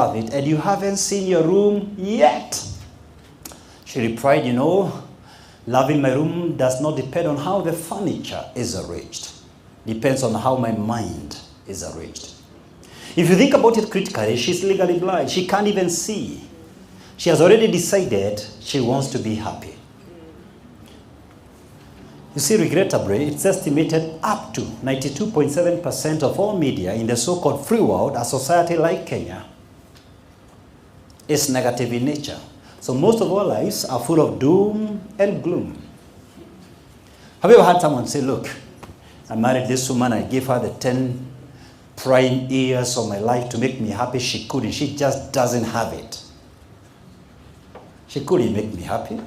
have it and you haven't seen your room yet. She replied, you know, loving my room does not depend on how the furniture is arranged. Depends on how my mind is arranged. If you think about it critically, she's legally blind. She can't even see. She has already decided she wants to be happy. You see, regrettably, it's estimated up to 92.7% of all media in the so-called free world, a society like Kenya, is negative in nature. So most of our lives are full of doom and gloom. Have you ever had someone say, look, I married this woman, I gave her the 10 prime years of my life to make me happy. She couldn't. She just doesn't have it. She couldn't make me happy.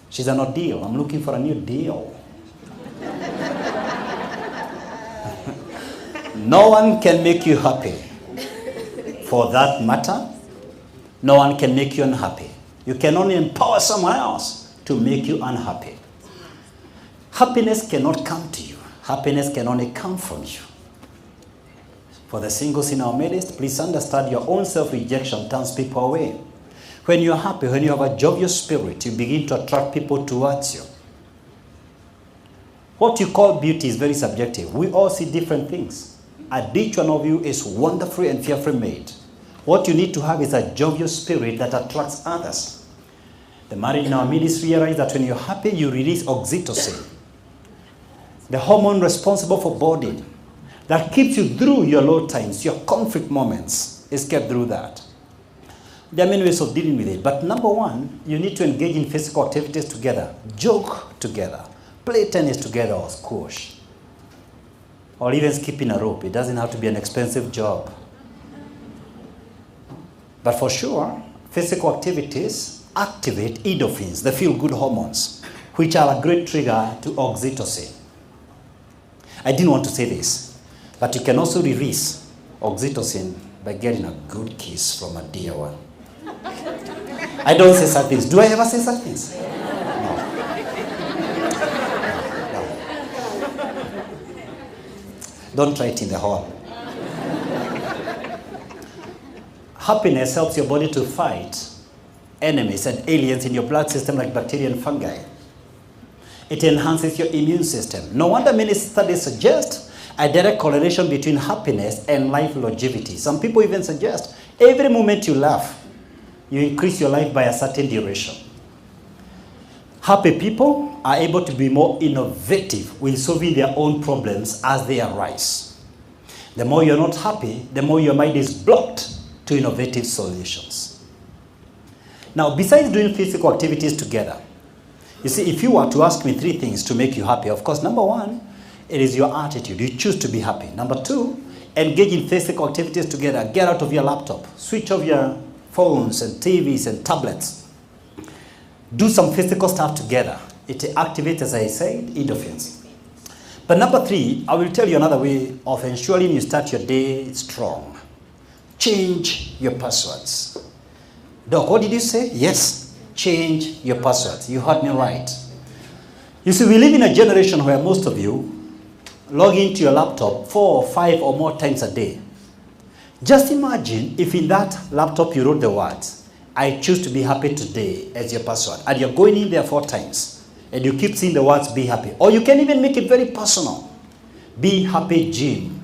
She's an ordeal. I'm looking for a new deal. No one can make you happy. For that matter, no one can make you unhappy. You can only empower someone else to make you unhappy. Happiness cannot come to you. Happiness can only come from you. For the singles in our midst, please understand your own self-rejection turns people away. When you're happy, when you have a jovial spirit, you begin to attract people towards you. What you call beauty is very subjective. We all see different things. And each one of you is wonderfully and fearfully made. What you need to have is a jovial spirit that attracts others. The married in our midst realize that when you're happy, you release oxytocin, the hormone responsible for bonding, that keeps you through your low times, your conflict moments is kept through that. There are many ways of dealing with it, but number one, you need to engage in physical activities together, joke together, play tennis together or squash, or even skipping a rope. It doesn't have to be an expensive job. But for sure, physical activities activate endorphins, the feel-good hormones, which are a great trigger to oxytocin. I didn't want to say this, but you can also release oxytocin by getting a good kiss from a dear one. I don't say such things. Do I ever say such things? No. Don't try it in the hall. Happiness helps your body to fight enemies and aliens in your blood system like bacteria and fungi. It enhances your immune system. No wonder many studies suggest a direct correlation between happiness and life longevity. Some people even suggest every moment you laugh, you increase your life by a certain duration. Happy people are able to be more innovative with solving their own problems as they arise. The more you're not happy, the more your mind is blocked to innovative solutions. Now, besides doing physical activities together, you see, if you were to ask me 3 things to make you happy, of course, number 1, it is your attitude. You choose to be happy. Number 2, engage in physical activities together. Get out of your laptop. Switch off your phones and TVs and tablets. Do some physical stuff together. It activates, as I said, endorphins. But number 3, I will tell you another way of ensuring you start your day strong. Change your passwords. Doc, what did you say? Yes, change your passwords. You heard me right. You see, we live in a generation where most of you log into your laptop 4 or 5 or more times a day. Just imagine if in that laptop you wrote the words, I choose to be happy today as your password. And you're going in there 4 times. And you keep seeing the words, be happy. Or you can even make it very personal. Be happy, Jim,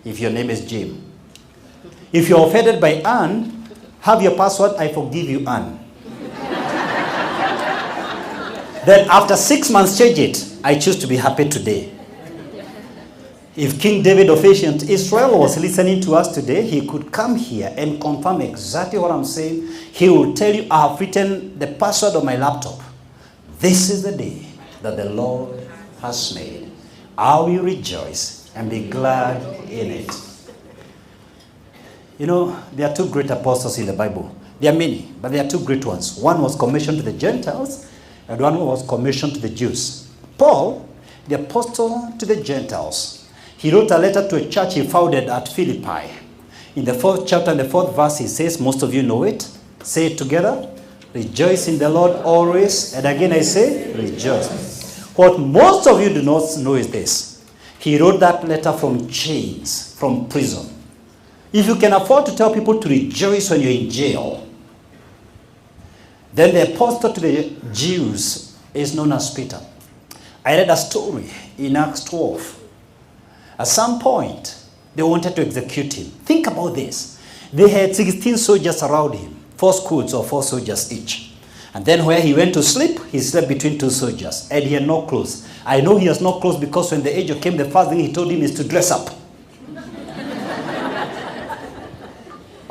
if your name is Jim. If you're offended by Anne, have your password, I forgive you, Anne. Then after 6 months, change it. I choose to be happy today. If King David of ancient Israel was listening to us today, he could come here and confirm exactly what I'm saying. He will tell you, I have written the password of my laptop. This is the day that the Lord has made. I will rejoice and be glad in it. You know, there are 2 great apostles in the Bible. There are many, but there are 2 great ones. One was commissioned to the Gentiles, and one was commissioned to the Jews. Paul, the apostle to the Gentiles, he wrote a letter to a church he founded at Philippi. In the 4th chapter and the 4th verse, he says, most of you know it. Say it together. Rejoice in the Lord always. And again I say, rejoice. What most of you do not know is this. He wrote that letter from chains, from prison. If you can afford to tell people to rejoice when you're in jail, then the apostle to the Jews is known as Peter. I read a story in Acts 12. At some point, they wanted to execute him. Think about this. They had 16 soldiers around him, 4 squads or 4 soldiers each. And then where he went to sleep, he slept between 2 soldiers. And he had no clothes. I know he has no clothes because when the angel came, the first thing he told him is to dress up.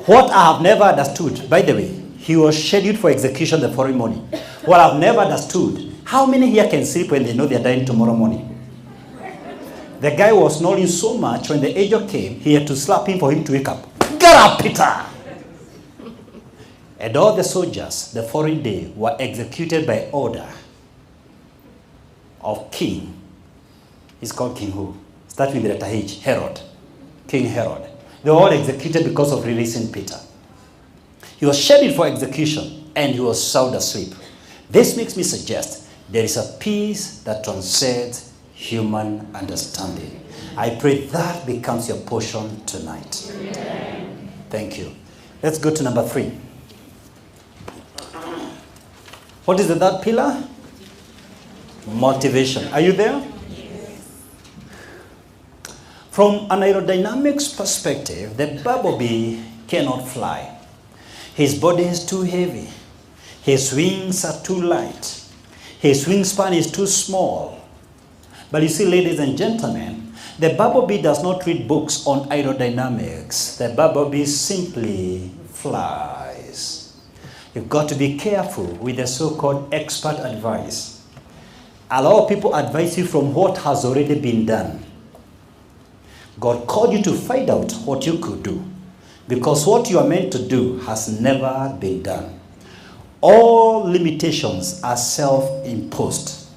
What I have never understood, by the way, he was scheduled for execution the following morning. What I've never understood, how many here can sleep when they know they're dying tomorrow morning? The guy was snoring so much, when the angel came, he had to slap him for him to wake up. Get up, Peter! And all the soldiers the following day were executed by order of King. He's called King who? Starting with the letter H, Herod. King Herod. They were all executed because of releasing Peter. He was scheduled for execution and he was sound asleep. This makes me suggest there is a peace that transcends human understanding. I pray that becomes your portion tonight. Amen. Thank you. Let's go to number 3. What is the third pillar? Motivation. Are you there? Yes. From an aerodynamics perspective, the bumblebee cannot fly. His body is too heavy. His wings are too light. His wingspan is too small. But you see, ladies and gentlemen, the bumblebee does not read books on aerodynamics. The bumblebee simply flies. You've got to be careful with the so-called expert advice. A lot of people advise you from what has already been done. God called you to find out what you could do, because what you are meant to do has never been done. All limitations are self-imposed.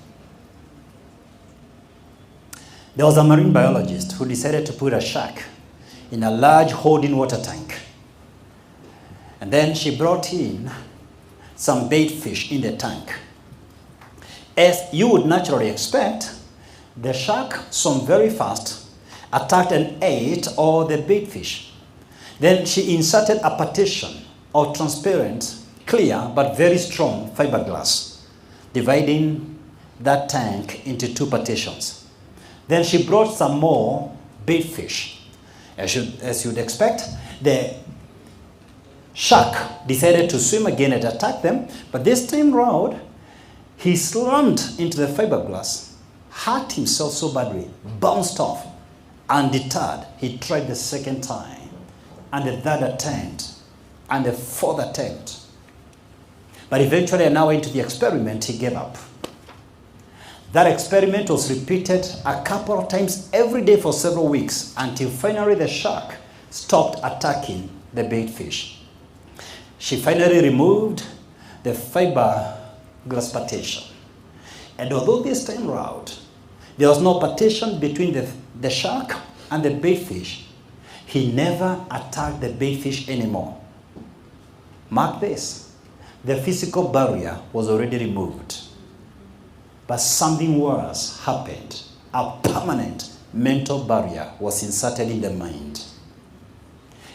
There was a marine biologist who decided to put a shark in a large holding water tank. And then she brought in some bait fish in the tank. As you would naturally expect, the shark swam very fast, attacked and ate all the bait fish. Then she inserted a partition of transparent, clear, but very strong fiberglass, dividing that tank into 2 partitions. Then she brought some more bait fish. As you'd expect, the shark decided to swim again and attack them, but this time round, he slammed into the fiberglass, hurt himself so badly, bounced off, and deterred. He tried the second time, and the third attempt, and the fourth attempt. But eventually, an hour into the experiment, he gave up. That experiment was repeated a couple of times every day for several weeks, until finally the shark stopped attacking the bait fish. She finally removed the fiberglass partition. And although this time round, there was no partition between the shark and the bait fish, he never attacked the bait fish anymore. Mark this. The physical barrier was already removed. But something worse happened. A permanent mental barrier was inserted in the mind.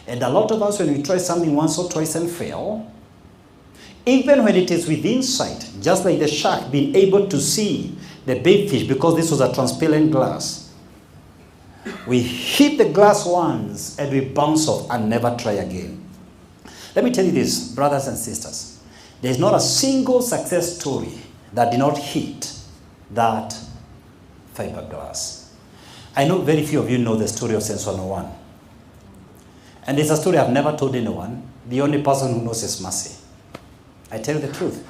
And a lot of us, when we try something once or twice and fail, even when it is within sight, just like the shark being able to see the bait fish because this was a transparent glass, we hit the glass once and we bounce off and never try again. Let me tell you this, brothers and sisters. There is not a single success story that did not hit that fiberglass. I know very few of you know the story of Sense 101. And it's a story I've never told anyone. The only person who knows is Mercy. I tell you the truth.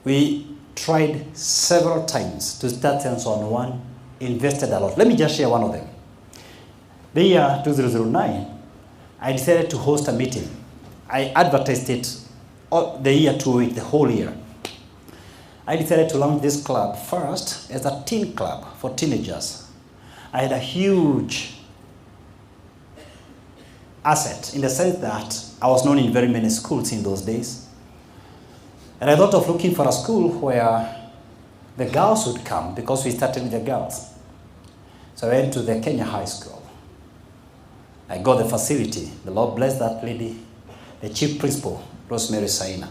We tried several times to start Sense 101, invested a lot. Let me just share one of them. The year 2009, I decided to host a meeting. I advertised it the year 2008, the whole year. I decided to launch this club first as a teen club for teenagers. I had a huge asset in the sense that I was known in very many schools in those days. And I thought of looking for a school where the girls would come, because we started with the girls. So I went to the Kenya High School. I got the facility. The Lord bless that lady, the chief principal, Rosemary Saina.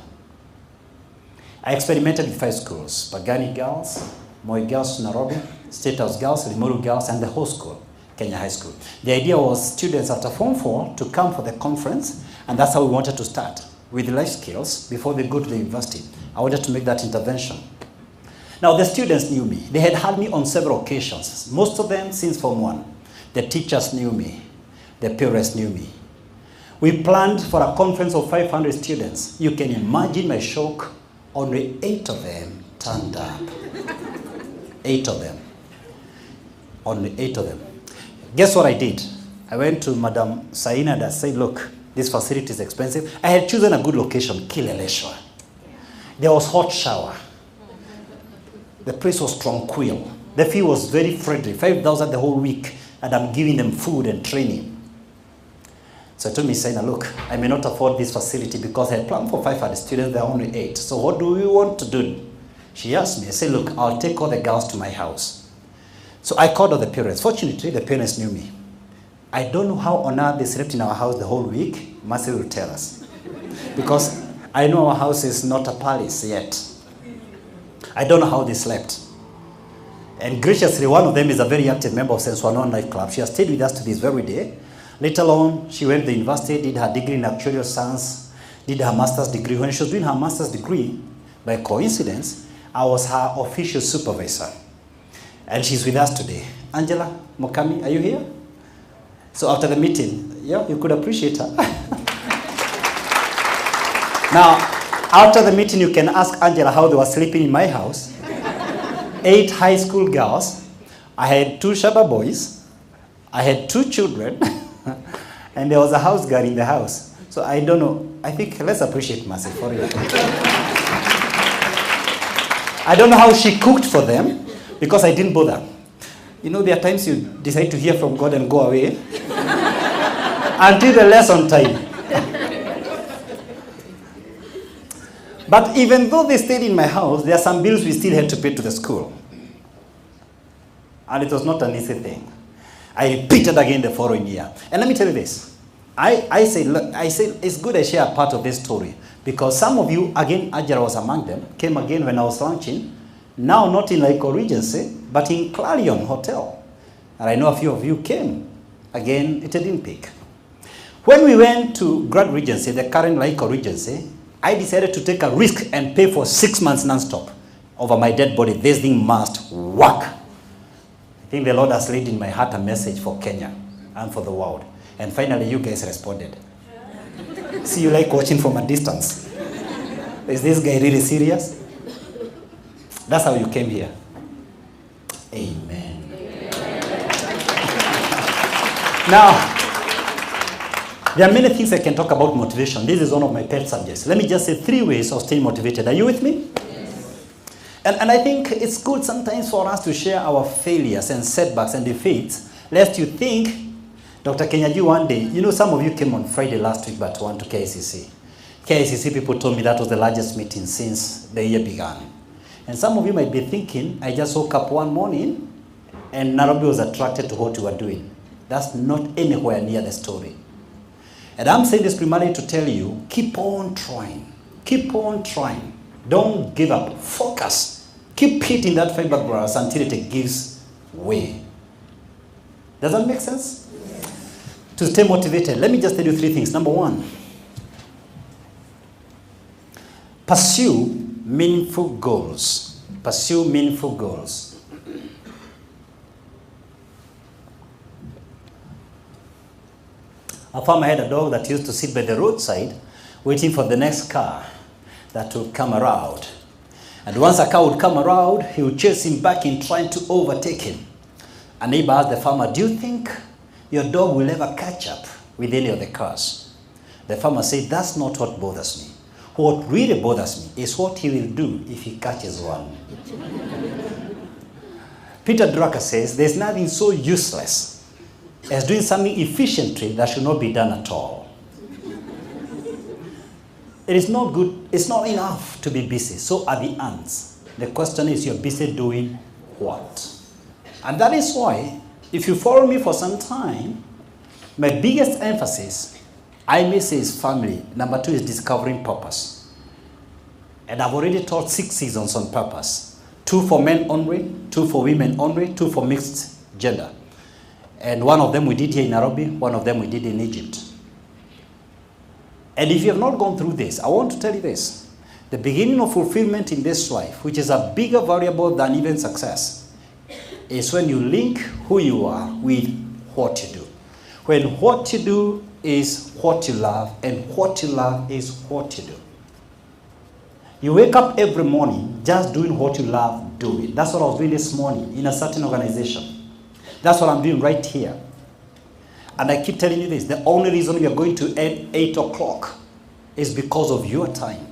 I experimented with 5 schools: Pagani Girls, Moi Girls, Nairobi, State House Girls, Limuru Girls, and the whole school, Kenya High School. The idea was students after Form 4 to come for the conference, and that's how we wanted to start, with life skills before they go to the university. I wanted to make that intervention. Now, the students knew me. They had had me on several occasions, most of them since Form 1. The teachers knew me. The parents knew me. We planned for a conference of 500 students. You can imagine my shock. Only 8 of them turned up. 8 of them. Only 8 of them. Guess what I did? I went to Madam Saina and I said, look, this facility is expensive. I had chosen a good location, Kileleshwa. There was hot shower. The place was tranquil. The fee was very friendly, 5,000 the whole week, and I'm giving them food and training. So I told Miss Saina, look, I may not afford this facility because I had planned for 500 students, there are only 8. So what do we want to do? She asked me, I said, look, I'll take all the girls to my house. So I called all the parents. Fortunately, the parents knew me. I don't know how on earth they slept in our house the whole week. Mercy will tell us. Because I know our house is not a palace yet. I don't know how they slept. And graciously, one of them is a very active member of Sensuanon Life Club. She has stayed with us to this very day. Later on, she went to the university, did her degree in actuarial science, did her master's degree. When she was doing her master's degree, by coincidence, I was her official supervisor. And she's with us today. Angela Mokami, are you here? So after the meeting, yeah, you could appreciate her. Now, after the meeting, you can ask Angela how they were sleeping in my house. 8 high school girls. I had 2 Shaba boys. I had 2 children. And there was a house girl in the house. So I don't know. I think let's appreciate Mercy for it. I don't know how she cooked for them because I didn't bother. You know, there are times you decide to hear from God and go away until the lesson time. But even though they stayed in my house, there are some bills we still had to pay to the school. And it was not an easy thing. I repeated again the following year. And let me tell you this. I say it's good I share a part of this story because some of you, again, Ajara was among them, came again when I was launching, now not in Laiko Regency, but in Clarion Hotel. And I know a few of you came. Again, it didn't pick. When we went to Grad Regency, the current Laiko Regency, I decided to take a risk and pay for 6 months non-stop over my dead body. This thing must work. I think the Lord has laid in my heart a message for Kenya and for the world. And finally, you guys responded. See, you like watching from a distance. Is this guy really serious? That's how you came here. Amen. Now, there are many things I can talk about motivation. This is one of my pet subjects. Let me just say 3 ways of staying motivated. Are you with me? And I think it's good sometimes for us to share our failures and setbacks and defeats, lest you think, Dr. Kenyaji, one day, you know, some of you came on Friday last week but went to KICC. KICC people told me that was the largest meeting since the year began. And some of you might be thinking, I just woke up one morning and Nairobi was attracted to what you were doing. That's not anywhere near the story. And I'm saying this primarily to tell you, keep on trying. Keep on trying. Don't give up. Focus. Keep hitting that fiberglass until it gives way. Does that make sense? To stay motivated, let me just tell you 3 things. Number 1, pursue meaningful goals. Pursue meaningful goals. A farmer had a dog that used to sit by the roadside waiting for the next car that would come around. And once a car would come around, he would chase him back in trying to overtake him. A neighbor asked the farmer, do you think your dog will ever catch up with any of the cars? The farmer said, that's not what bothers me. What really bothers me is what he will do if he catches one. Peter Drucker says, there's nothing so useless as doing something efficiently that should not be done at all. It is not good, it's not enough to be busy. So are the ants. The question is, you're busy doing what? And that is why, if you follow me for some time, My biggest emphasis, I may say, is family. Number 2 is discovering purpose. And I've already taught 6 seasons on purpose. 2 for men only, 2 for women only, 2 for mixed gender. And one of them we did here in Nairobi, one of them we did in Egypt. And if you have not gone through this, I want to tell you this. The beginning of fulfillment in this life, which is a bigger variable than even success, is when you link who you are with what you do. When what you do is what you love, and what you love is what you do. You wake up every morning just doing what you love doing. That's what I was doing this morning in a certain organization. That's what I'm doing right here. And I keep telling you this, the only reason we are going to end 8 o'clock is because of your time.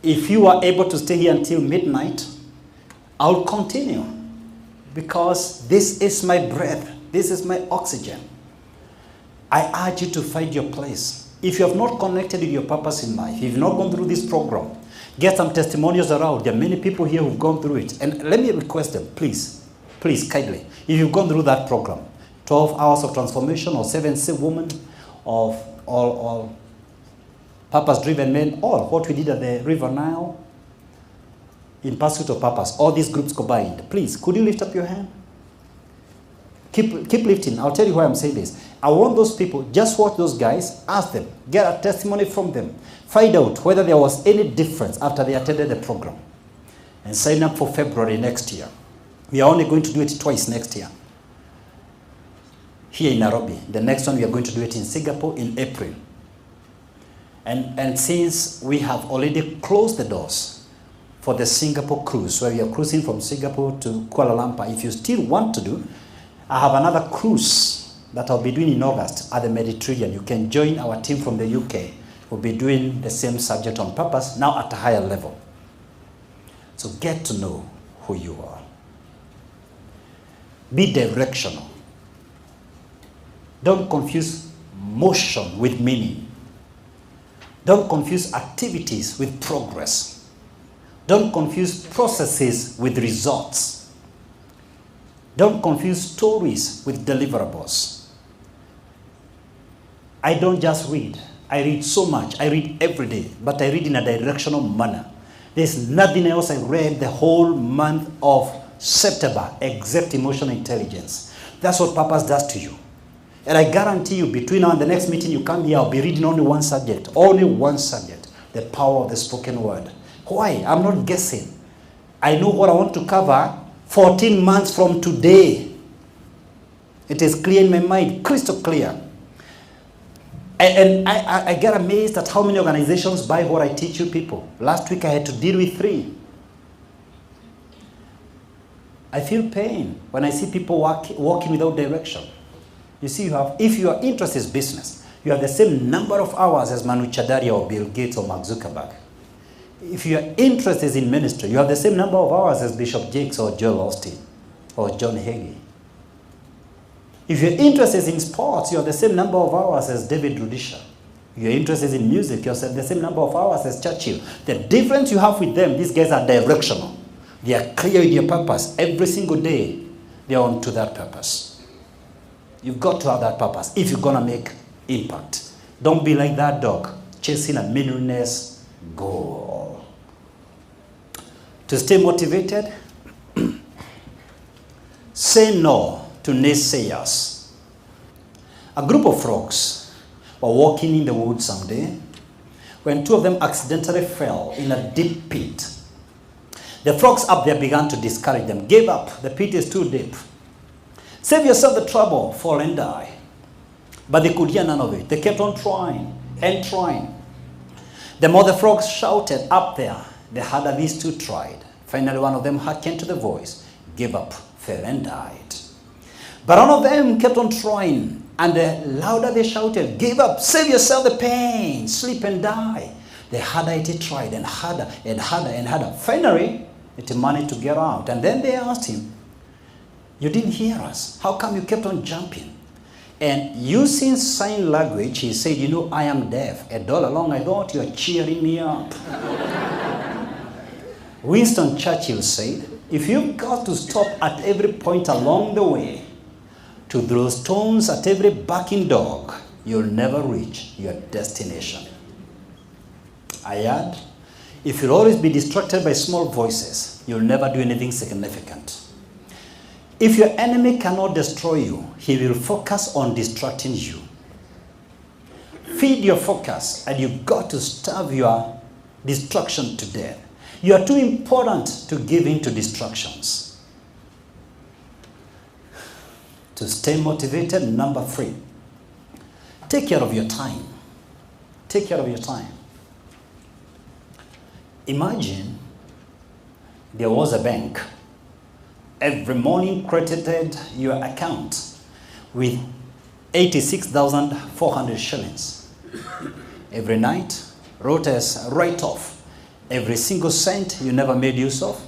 If you are able to stay here until midnight, I'll continue. Because this is my breath. This is my oxygen. I urge you to find your place. If you have not connected with your purpose in life, if you've not gone through this program, get some testimonials around. There are many people here who've gone through it. And let me request them, please, kindly. If you've gone through that program, 12 hours of transformation, or 7 women, of all purpose-driven men, all what we did at the River Nile, in pursuit of purpose, all these groups combined. Please, could you lift up your hand? Keep lifting. I'll tell you why I'm saying this. I want those people, just watch those guys, ask them, get a testimony from them, find out whether there was any difference after they attended the program, and sign up for February next year. We are only going to do it twice next year. Here in Nairobi. The next one we are going to do it in Singapore in April. And since we have already closed the doors for the Singapore cruise, where we are cruising from Singapore to Kuala Lumpur, if you still want to do, I have another cruise that I'll be doing in August at the Mediterranean. You can join our team from the UK. We'll be doing the same subject on purpose, now at a higher level. So get to know who you are. Be directional. Don't confuse motion with meaning. Don't confuse activities with progress. Don't confuse processes with results. Don't confuse stories with deliverables. I don't just read. I read so much. I read every day, but I read in a directional manner. There's nothing else I read the whole month of September except emotional intelligence. That's what purpose does to you. And I guarantee you, between now and the next meeting you come here, I'll be reading only one subject. Only one subject. The power of the spoken word. Why? I'm not guessing. I know what I want to cover 14 months from today. It is clear in my mind, crystal clear. And I get amazed at how many organizations buy what I teach you people. Last week I had to deal with 3. I feel pain when I see people walking without direction. You see, if your interest is business, you have the same number of hours as Manu Chadaria or Bill Gates or Mark Zuckerberg. If your interest is in ministry, you have the same number of hours as Bishop Jakes or Joel Austin or John Hagee. If your interest is in sports, you have the same number of hours as David Rudisha. If your interest is in music, you have the same number of hours as Churchill. The difference you have with them, these guys are directional. They are clear with your purpose. Every single day, they are on to that purpose. You've got to have that purpose if you're going to make impact. Don't be like that dog chasing a meaningless goal. To stay motivated, say no to naysayers. A group of frogs were walking in the woods someday when 2 of them accidentally fell in a deep pit. The frogs up there began to discourage them. Gave up. The pit is too deep. Save yourself the trouble, fall and die. But they could hear none of it. They kept on trying and trying. The more the frogs shouted up there, the harder these 2 tried. Finally, one of them hearkened to the voice, gave up, fell and died. But one of them kept on trying, and the louder they shouted, give up, save yourself the pain, sleep and die. The harder it tried, and harder and harder and harder. Finally, it managed to get out. And then they asked him, you didn't hear us. How come you kept on jumping? And using sign language, he said, you know, I am deaf. And all along I thought you were cheering me up. Winston Churchill said, if you've got to stop at every point along the way, to throw stones at every barking dog, you'll never reach your destination. I add, if you'll always be distracted by small voices, you'll never do anything significant. If your enemy cannot destroy you, he will focus on distracting you. Feed your focus, and you've got to starve your distraction to death. You are too important to give in to distractions. To stay motivated, number 3, take care of your time. Take care of your time. Imagine there was a bank. Every morning credited your account with 86,400 shillings. Every night wrote as write-off every single cent you never made use of.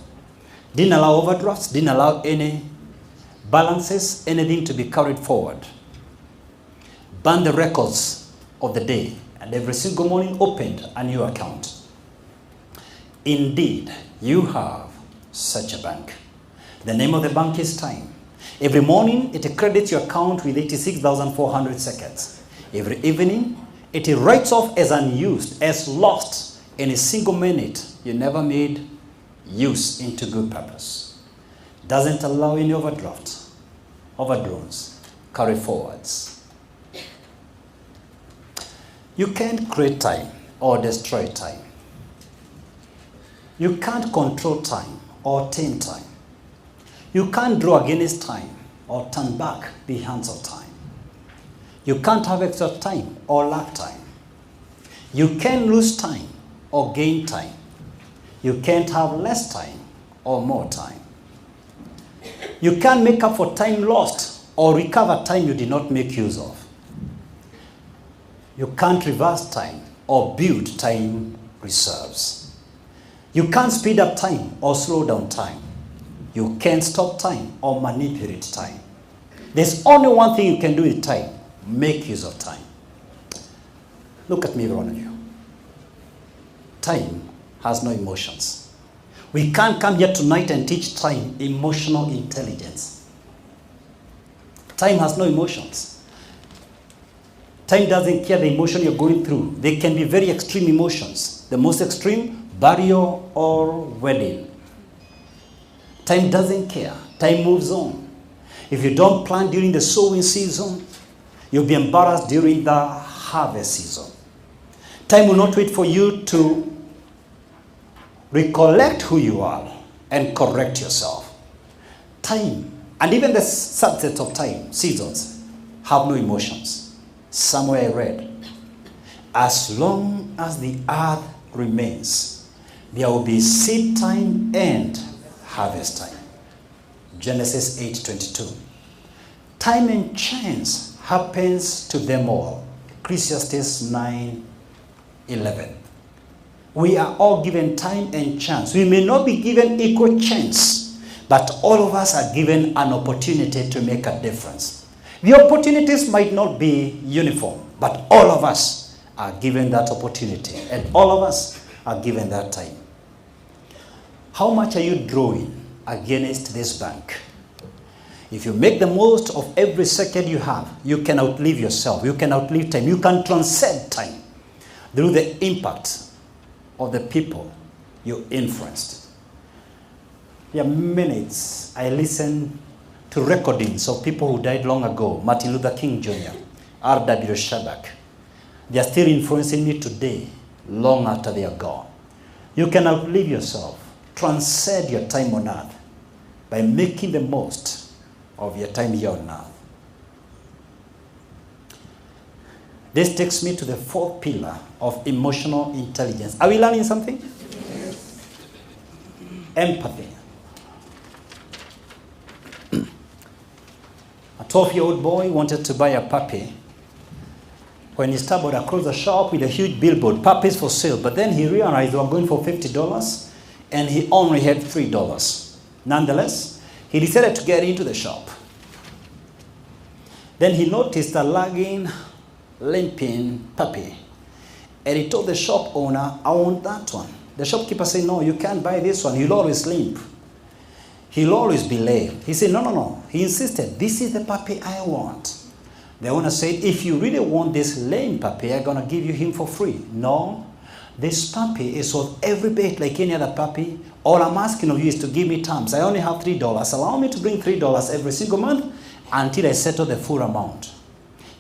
Didn't allow overdrafts, didn't allow any balances, anything to be carried forward. Banned the records of the day, and every single morning opened a new account. Indeed, you have such a bank. The name of the bank is time. Every morning, it credits your account with 86,400 seconds. Every evening, it writes off as unused, as lost in a single minute you never made use into good purpose. Doesn't allow any overdraft, overdrawns, carry forwards. You can't create time or destroy time. You can't control time or tame time. You can't draw against time or turn back the hands of time. You can't have extra time or lack time. You can lose time or gain time. You can't have less time or more time. You can't make up for time lost or recover time you did not make use of. You can't reverse time or build time reserves. You can't speed up time or slow down time. You can't stop time or manipulate time. There's only one thing you can do with time: make use of time. Look at me, every one of you. Time has no emotions. We can't come here tonight and teach time emotional intelligence. Time has no emotions. Time doesn't care the emotion you're going through. They can be very extreme emotions. The most extreme, burial or wedding. Time doesn't care. Time moves on. If you don't plant during the sowing season, you'll be embarrassed during the harvest season. Time will not wait for you to recollect who you are and correct yourself. Time, and even the subset of time, seasons, have no emotions. Somewhere I read, as long as the earth remains, there will be seed time and harvest time. Genesis 8:22. Time and chance happens to them all. Ecclesiastes 9:11. We are all given time and chance. We may not be given equal chance, but all of us are given an opportunity to make a difference. The opportunities might not be uniform, but all of us are given that opportunity, and all of us are given that time. How much are you drawing against this bank? If you make the most of every second you have, you can outlive yourself. You can outlive time. You can transcend time through the impact of the people you influenced. There are minutes I listen to recordings of people who died long ago. Martin Luther King Jr., R.W. Shabak. They are still influencing me today, long after they are gone. You can outlive yourself. Transcend your time on earth by making the most of your time here on earth. This takes me to the fourth pillar of emotional intelligence. Are we learning something? Yes. Empathy. A 12-year-old boy wanted to buy a puppy when he stumbled across the shop with a huge billboard, puppies for sale. But then he realized they were going for $50 and he only had $3. Nonetheless, he decided to get into the shop. Then he noticed a lagging, limping puppy. And he told the shop owner, I want that one. The shopkeeper said, no, you can't buy this one. He'll always limp. He'll always be lame. He said, no. He insisted, this is the puppy I want. The owner said, if you really want this lame puppy, I'm going to give you him for free. No, this puppy is worth every bit like any other puppy. All I'm asking of you is to give me terms. I only have $3. Allow me to bring $3 every single month until I settle the full amount.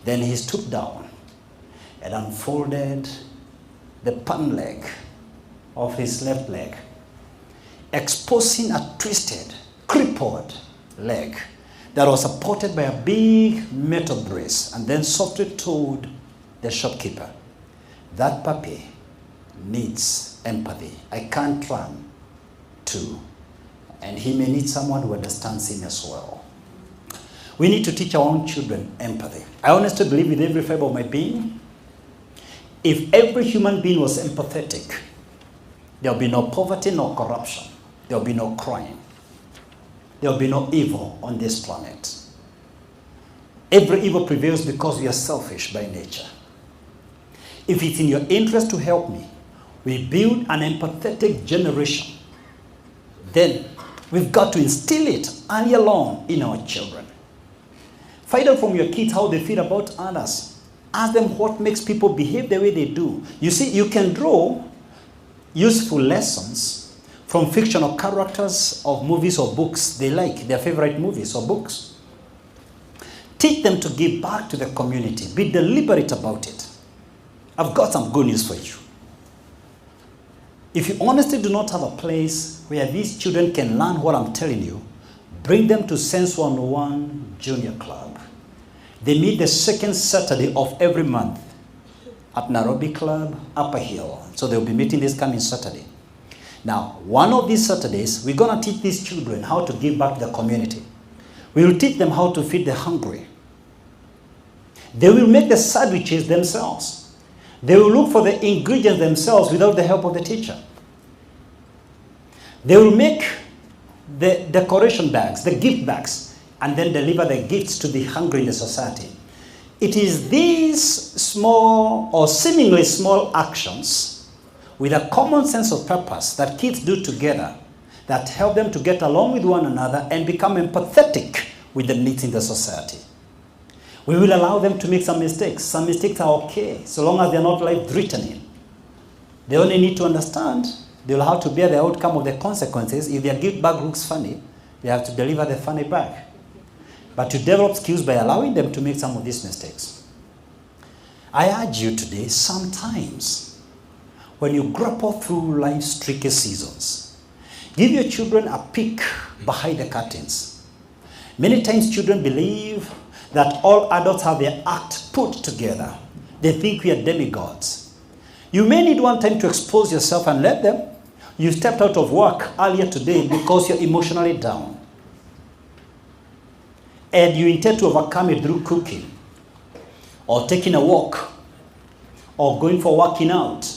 Then he stooped down and unfolded the pattern leg of his left leg, exposing a twisted, crippled leg that was supported by a big metal brace, and then softly told the shopkeeper, that puppy needs empathy. I can't run too. And he may need someone who understands him as well. We need to teach our own children empathy. I honestly believe with every fiber of my being, if every human being was empathetic, there will be no poverty, no corruption. There will be no crime. There will be no evil on this planet. Every evil prevails because we are selfish by nature. If it's in your interest to help me, we build an empathetic generation, then we've got to instill it early along in our children. Find out from your kids how they feel about others. Ask them what makes people behave the way they do. You see, you can draw useful lessons from fictional characters of movies or books they like, their favorite movies or books. Teach them to give back to the community. Be deliberate about it. I've got some good news for you. If you honestly do not have a place where these children can learn what I'm telling you, bring them to Sense 101 Junior Club. They meet the second Saturday of every month at Nairobi Club, Upper Hill. So they'll be meeting this coming Saturday. Now, one of these Saturdays, we're going to teach these children how to give back to the community. We will teach them how to feed the hungry. They will make the sandwiches themselves. They will look for the ingredients themselves without the help of the teacher. They will make the decoration bags, the gift bags, and then deliver the gifts to the hungry in the society. It is these small or seemingly small actions with a common sense of purpose that kids do together that help them to get along with one another and become empathetic with the needs in the society. We will allow them to make some mistakes. Some mistakes are okay, so long as they're not life-threatening. They only need to understand they will have to bear the outcome of the consequences. If their gift bag looks funny, they have to deliver the funny bag. But to develop skills by allowing them to make some of these mistakes. I urge you today, sometimes, when you grapple through life's tricky seasons, give your children a peek behind the curtains. Many times children believe that all adults have their act put together. They think we are demigods. You may need one time to expose yourself and let them. You stepped out of work earlier today because you're emotionally down. And you intend to overcome it through cooking, or taking a walk, or going for working out.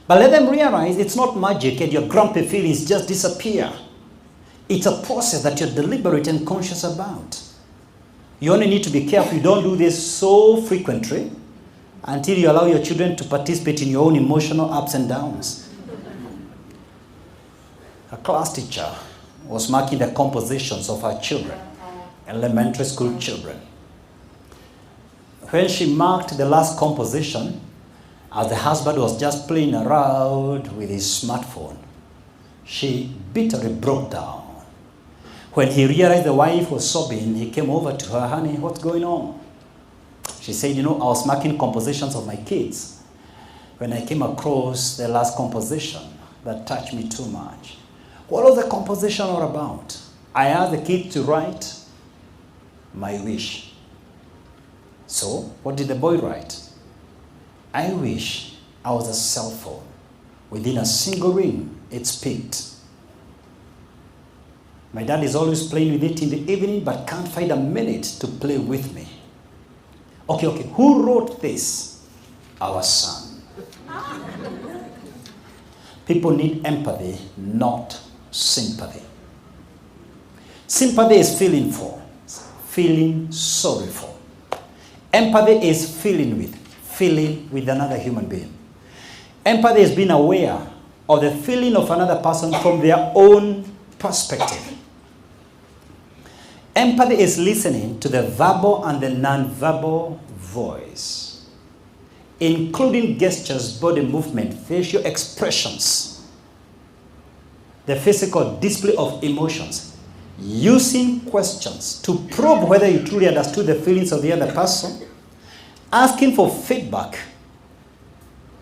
But let them realize it's not magic and your grumpy feelings just disappear. It's a process that you're deliberate and conscious about. You only need to be careful you don't do this so frequently until you allow your children to participate in your own emotional ups and downs. A class teacher was marking the compositions of her children, elementary school children. When she marked the last composition, as the husband was just playing around with his smartphone, she bitterly broke down. When he realized the wife was sobbing, he came over to her, honey, what's going on? She said, I was marking compositions of my kids when I came across the last composition that touched me too much. What was the composition all about? I asked the kids to write my wish. So, what did the boy write? I wish I was a cell phone. Within a single ring, it's picked. My dad is always playing with it in the evening, but can't find a minute to play with me. Okay, who wrote this? Our son. People need empathy, not sympathy. Sympathy is feeling for, feeling sorry for. Empathy is feeling with another human being. Empathy is being aware of the feeling of another person from their own perspective. Empathy is listening to the verbal and the non-verbal voice, including gestures, body movement, facial expressions, the physical display of emotions, using questions to probe whether you truly understood the feelings of the other person, asking for feedback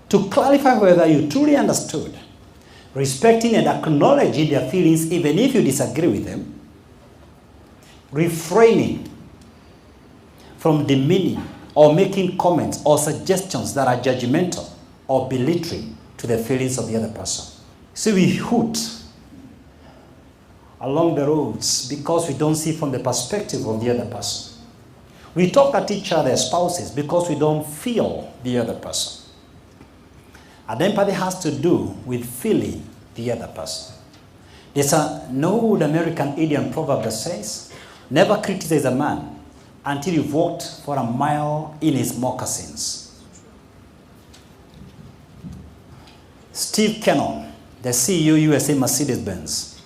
to clarify whether you truly understood, respecting and acknowledging their feelings even if you disagree with them, refraining from demeaning or making comments or suggestions that are judgmental or belittling to the feelings of the other person. So we hoot along the roads because we don't see from the perspective of the other person. We talk at each other as spouses because we don't feel the other person. And empathy has to do with feeling the other person. There's an old American idiom proverb that says, never criticize a man until you've walked for a mile in his moccasins. Steve Cannon, the CEO USA Mercedes-Benz,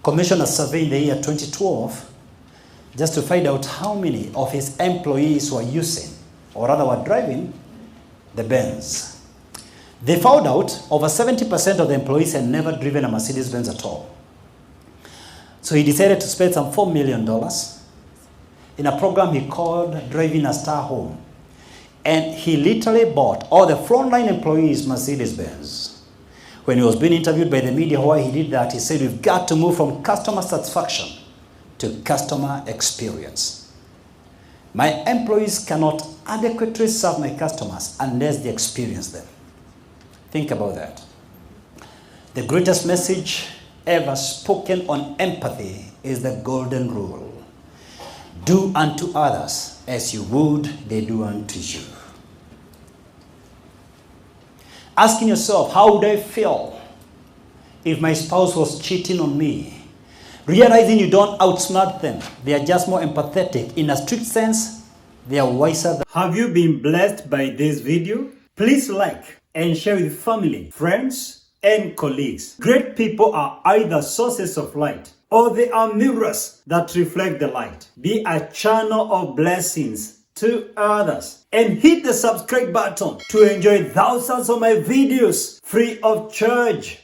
commissioned a survey in the year 2012 just to find out how many of his employees were using, or rather were driving, the Benz. They found out over 70% of the employees had never driven a Mercedes-Benz at all. So he decided to spend some $4 million in a program he called Driving a Star Home. And he literally bought all the frontline employees Mercedes-Benz. When he was being interviewed by the media why he did that, he said, we've got to move from customer satisfaction to customer experience. My employees cannot adequately serve my customers unless they experience them. Think about that. The greatest message ever spoken on empathy is the golden rule. Do unto others as you would they do unto you. Asking yourself, how would I feel if my spouse was cheating on me? Realizing you don't outsmart them. They are just more empathetic. In a strict sense, they are wiser. Have you been blessed by this video? Please like and share with family, friends, and colleagues. Great people are either sources of light or they are mirrors that reflect the light. Be a channel of blessings to others and hit the subscribe button to enjoy thousands of my videos free of charge.